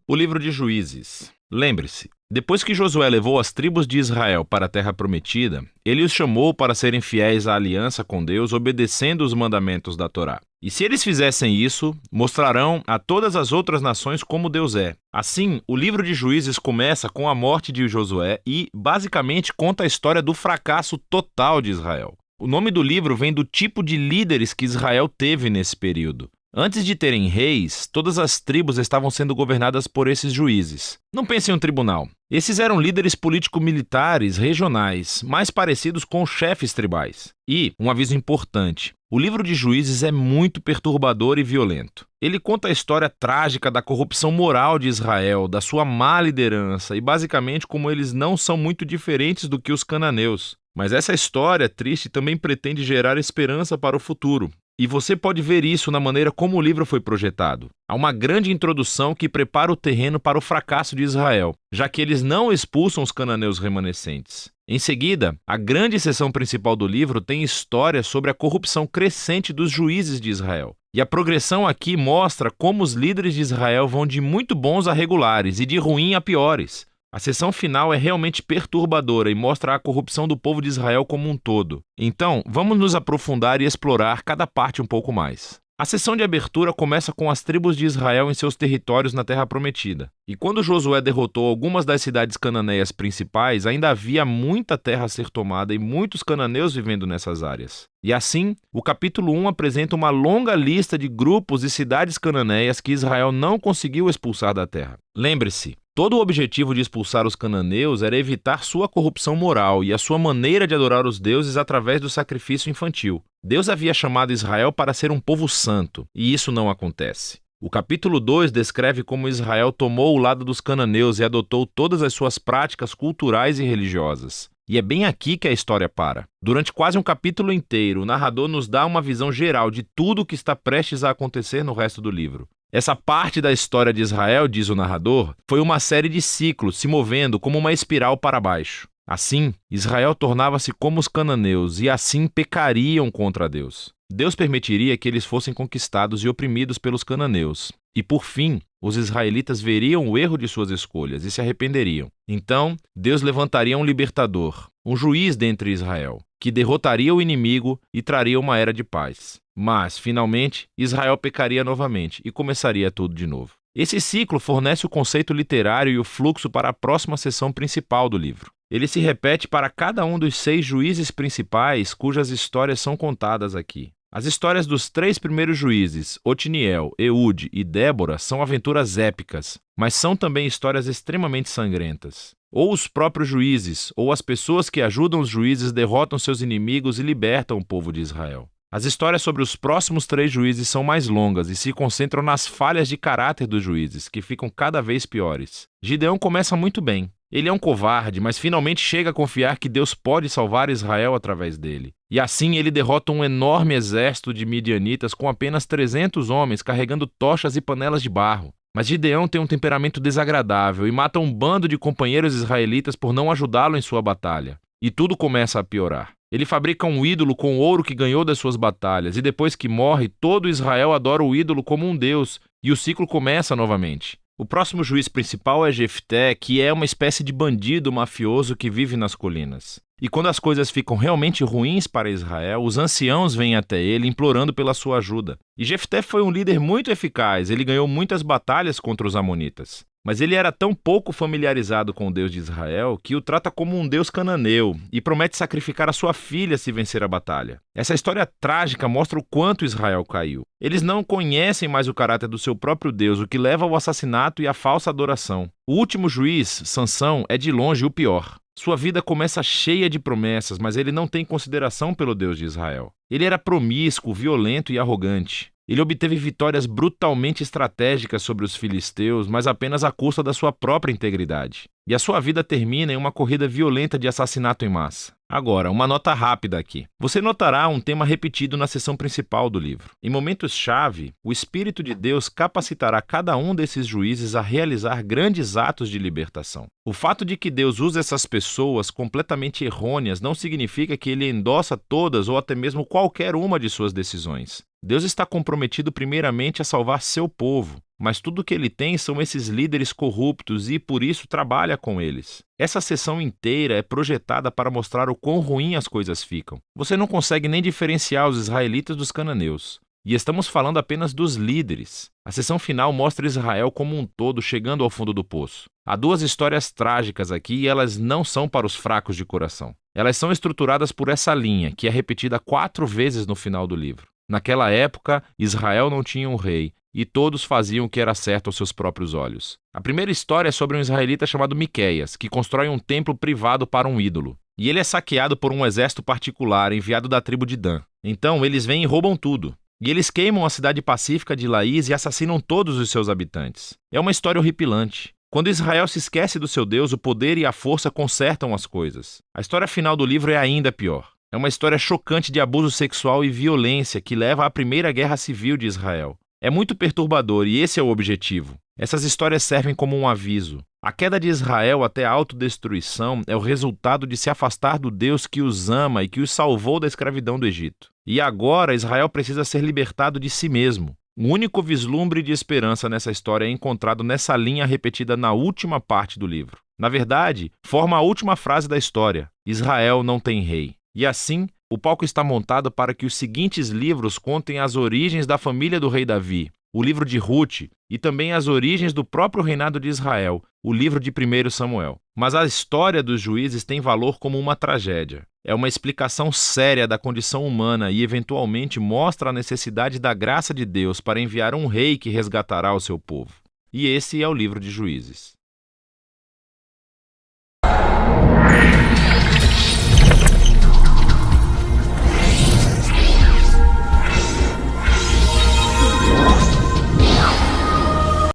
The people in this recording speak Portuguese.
O livro de Juízes. Lembre-se, depois que Josué levou as tribos de Israel para a terra prometida, ele os chamou para serem fiéis à aliança com Deus, obedecendo os mandamentos da Torá. E se eles fizessem isso, mostrarão a todas as outras nações como Deus é. Assim, o livro de Juízes começa com a morte de Josué e, basicamente, conta a história do fracasso total de Israel. O nome do livro vem do tipo de líderes que Israel teve nesse período. Antes de terem reis, todas as tribos estavam sendo governadas por esses juízes. Não pense em um tribunal. Esses eram líderes político-militares regionais, mais parecidos com chefes tribais. E, um aviso importante, o livro de Juízes é muito perturbador e violento. Ele conta a história trágica da corrupção moral de Israel, da sua má liderança e basicamente como eles não são muito diferentes do que os cananeus. Mas essa história triste também pretende gerar esperança para o futuro. E você pode ver isso na maneira como o livro foi projetado. Há uma grande introdução que prepara o terreno para o fracasso de Israel, já que eles não expulsam os cananeus remanescentes. Em seguida, a grande seção principal do livro tem história sobre a corrupção crescente dos juízes de Israel. E a progressão aqui mostra como os líderes de Israel vão de muito bons a regulares e de ruim a piores. A seção final é realmente perturbadora e mostra a corrupção do povo de Israel como um todo. Então, vamos nos aprofundar e explorar cada parte um pouco mais. A sessão de abertura começa com as tribos de Israel em seus territórios na Terra Prometida. E quando Josué derrotou algumas das cidades cananeias principais, ainda havia muita terra a ser tomada e muitos cananeus vivendo nessas áreas. E assim, o capítulo 1 apresenta uma longa lista de grupos e cidades cananeias que Israel não conseguiu expulsar da terra. Lembre-se, todo o objetivo de expulsar os cananeus era evitar sua corrupção moral e a sua maneira de adorar os deuses através do sacrifício infantil. Deus havia chamado Israel para ser um povo santo, e isso não acontece. O capítulo 2 descreve como Israel tomou o lado dos cananeus e adotou todas as suas práticas culturais e religiosas. E é bem aqui que a história para. Durante quase um capítulo inteiro, o narrador nos dá uma visão geral de tudo o que está prestes a acontecer no resto do livro. Essa parte da história de Israel, diz o narrador, foi uma série de ciclos se movendo como uma espiral para baixo. Assim, Israel tornava-se como os cananeus e assim pecariam contra Deus. Deus permitiria que eles fossem conquistados e oprimidos pelos cananeus. E por fim, os israelitas veriam o erro de suas escolhas e se arrependeriam. Então, Deus levantaria um libertador, um juiz dentre Israel, que derrotaria o inimigo e traria uma era de paz. Mas, finalmente, Israel pecaria novamente e começaria tudo de novo. Esse ciclo fornece o conceito literário e o fluxo para a próxima seção principal do livro. Ele se repete para cada um dos 6 juízes principais cujas histórias são contadas aqui. As histórias dos 3 primeiros juízes, Otniel, Eude e Débora, são aventuras épicas, mas são também histórias extremamente sangrentas. Ou os próprios juízes, ou as pessoas que ajudam os juízes derrotam seus inimigos e libertam o povo de Israel. As histórias sobre os próximos 3 juízes são mais longas e se concentram nas falhas de caráter dos juízes, que ficam cada vez piores. Gideão começa muito bem. Ele é um covarde, mas finalmente chega a confiar que Deus pode salvar Israel através dele. E assim ele derrota um enorme exército de midianitas com apenas 300 homens carregando tochas e panelas de barro. Mas Gideão tem um temperamento desagradável e mata um bando de companheiros israelitas por não ajudá-lo em sua batalha. E tudo começa a piorar. Ele fabrica um ídolo com o ouro que ganhou das suas batalhas, e depois que morre, todo Israel adora o ídolo como um deus, e o ciclo começa novamente. O próximo juiz principal é Jefté, que é uma espécie de bandido mafioso que vive nas colinas. E quando as coisas ficam realmente ruins para Israel, os anciãos vêm até ele implorando pela sua ajuda. E Jefté foi um líder muito eficaz, ele ganhou muitas batalhas contra os amonitas. Mas ele era tão pouco familiarizado com o Deus de Israel que o trata como um deus cananeu e promete sacrificar a sua filha se vencer a batalha. Essa história trágica mostra o quanto Israel caiu. Eles não conhecem mais o caráter do seu próprio Deus, o que leva ao assassinato e à falsa adoração. O último juiz, Sansão, é de longe o pior. Sua vida começa cheia de promessas, mas ele não tem consideração pelo Deus de Israel. Ele era promíscuo, violento e arrogante. Ele obteve vitórias brutalmente estratégicas sobre os filisteus, mas apenas à custa da sua própria integridade. E a sua vida termina em uma corrida violenta de assassinato em massa. Agora, uma nota rápida aqui. Você notará um tema repetido na seção principal do livro. Em momentos-chave, o Espírito de Deus capacitará cada um desses juízes a realizar grandes atos de libertação. O fato de que Deus usa essas pessoas completamente errôneas não significa que ele endossa todas ou até mesmo qualquer uma de suas decisões. Deus está comprometido primeiramente a salvar seu povo, mas tudo o que ele tem são esses líderes corruptos e, por isso, trabalha com eles. Essa seção inteira é projetada para mostrar o quão ruim as coisas ficam. Você não consegue nem diferenciar os israelitas dos cananeus. E estamos falando apenas dos líderes. A seção final mostra Israel como um todo chegando ao fundo do poço. Há duas histórias trágicas aqui e elas não são para os fracos de coração. Elas são estruturadas por essa linha, que é repetida 4 vezes no final do livro. Naquela época, Israel não tinha um rei, e todos faziam o que era certo aos seus próprios olhos. A primeira história é sobre um israelita chamado Miqueias, que constrói um templo privado para um ídolo. E ele é saqueado por um exército particular enviado da tribo de Dan. Então, eles vêm e roubam tudo. E eles queimam a cidade pacífica de Laís e assassinam todos os seus habitantes. É uma história horripilante. Quando Israel se esquece do seu Deus, o poder e a força consertam as coisas. A história final do livro é ainda pior. É uma história chocante de abuso sexual e violência que leva à primeira guerra civil de Israel. É muito perturbador e esse é o objetivo. Essas histórias servem como um aviso. A queda de Israel até a autodestruição é o resultado de se afastar do Deus que os ama e que os salvou da escravidão do Egito. E agora Israel precisa ser libertado de si mesmo. O único vislumbre de esperança nessa história é encontrado nessa linha repetida na última parte do livro. Na verdade, forma a última frase da história: Israel não tem rei. E assim, o palco está montado para que os seguintes livros contem as origens da família do rei Davi, o livro de Ruth, e também as origens do próprio reinado de Israel, o livro de 1 Samuel. Mas a história dos juízes tem valor como uma tragédia. É uma explicação séria da condição humana e, eventualmente, mostra a necessidade da graça de Deus para enviar um rei que resgatará o seu povo. E esse é o livro de Juízes.